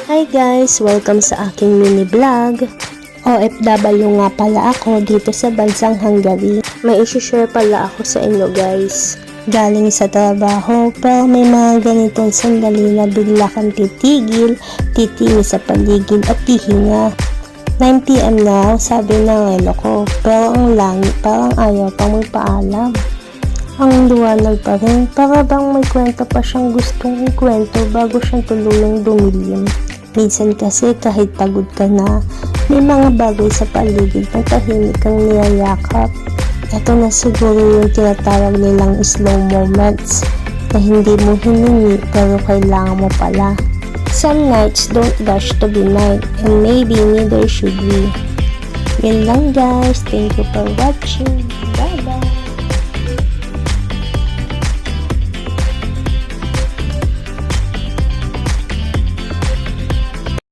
Hi guys! Welcome sa aking mini vlog. OFW nga pala ako dito sa bansang Hungary. May isi-share pala ako sa inyo guys. Galing sa trabaho pero may mga ganitong sandali na bigla kang titigil, titingin sa paligid at tihinga. 9 PM na sabi ng relo ko pero ang langit parang ayaw pang magpaalam. Ang liwanag pa rin, para bang may kwento pa siyang gustong ikwento bago siyang tuluyang dumilim. Minsan kasi kahit pagod ka na, may mga bagay sa paligid na tahimik kang niyayakap. Ito na siguro yung tinatawag nilang slow moments na hindi mo hiningi pero kailangan mo pala. Some nights don't rush to be night and maybe neither should we. Yun lang guys, thank you for watching. Bye bye!